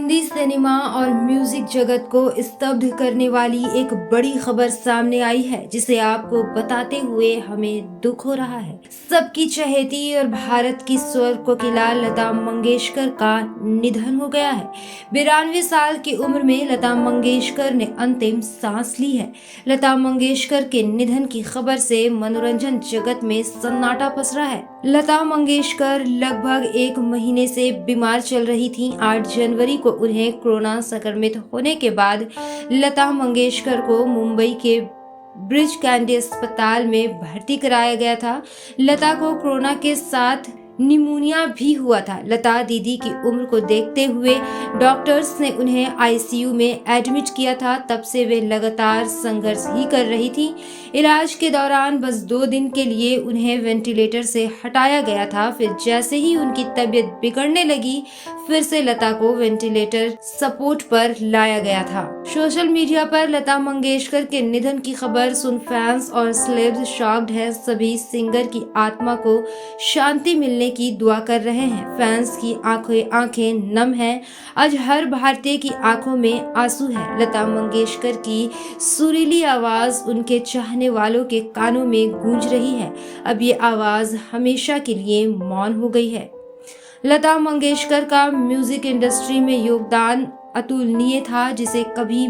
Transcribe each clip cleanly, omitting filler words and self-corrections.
Hindi cinema और music जगत को स्तब्ध करने वाली एक बड़ी खबर सामने आई है, जिसे आपको बताते हुए हमें दुख हो रहा है। सबकी चहेती और भारत की स्वर कोकिला लता मंगेशकर का निधन हो गया है। 92 साल की उम्र में लता मंगेशकर ने अंतिम सांस ली है। लता मंगेशकर के निधन की खबर से मनोरंजन जगत में सन्नाटा पसरा है। लता मंगेशकर लगभग एक महीने से बीमार चल रही थीं। 8 जनवरी को उन्हें कोरोना संक्रमित होने के बाद लता मंगेशकर को मुंबई के ब्रिज कैंडी अस्पताल में भर्ती कराया गया था। लता को कोरोना के साथ निमोनिया भी हुआ था। लता दीदी की उम्र को देखते हुए डॉक्टर्स ने उन्हें आईसीयू में एडमिट किया था। तब से वे लगातार संघर्ष ही कर रही थी। इलाज के दौरान बस 2 दिन के लिए उन्हें वेंटिलेटर से हटाया गया था। फिर जैसे ही उनकी तबीयत बिगड़ने लगी, फिर से लता को वेंटिलेटर सपोर्ट पर लाया गया था। सोशल मीडिया पर लता मंगेशकर के निधन की खबर सुन फैंस और सेलेब्स शॉक्ड है। सभी सिंगर की आत्मा को शांति मिलने की दुआ कर रहे हैं। फैंस की आंखें नम हैं। आज हर भारतीय की आंखों में आंसू है। लता मंगेशकर की सुरीली आवाज उनके चाहने वालों के कानों में गूंज रही है। अब ये आवाज हमेशा के लिए मौन हो गई है। लता मंगेशकर का म्यूजिक इंडस्ट्री में योगदान अतुलनीय था, जिसे कभी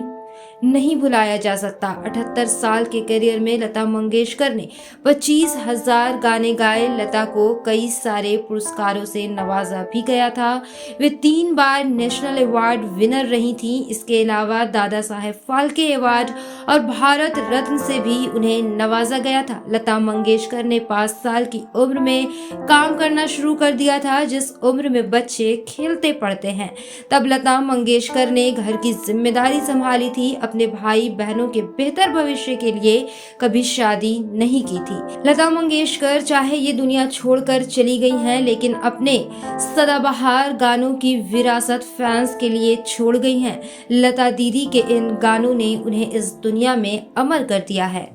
नहीं भुलाया जा सकता। 78 साल के करियर में लता मंगेशकर ने 25,000 गाने गाए। लता को कई सारे पुरस्कारों से नवाजा भी गया था। वे 3 बार नेशनल अवार्ड विनर रही थीं। इसके अलावा दादा साहेब फाल्के अवार्ड और भारत रत्न से भी उन्हें नवाजा गया था। लता मंगेशकर ने 5 साल की उम्र में काम करना शुरू कर दिया था। जिस उम्र में बच्चे खेलते पढ़ते हैं, तब लता मंगेशकर ने घर की जिम्मेदारी संभाली थी। अपने भाई बहनों के बेहतर भविष्य के लिए कभी शादी नहीं की थी। लता मंगेशकर चाहे ये दुनिया छोड़कर चली गई हैं, लेकिन अपने सदाबहार गानों की विरासत फैंस के लिए छोड़ गई हैं। लता दीदी के इन गानों ने उन्हें इस दुनिया में अमर कर दिया है।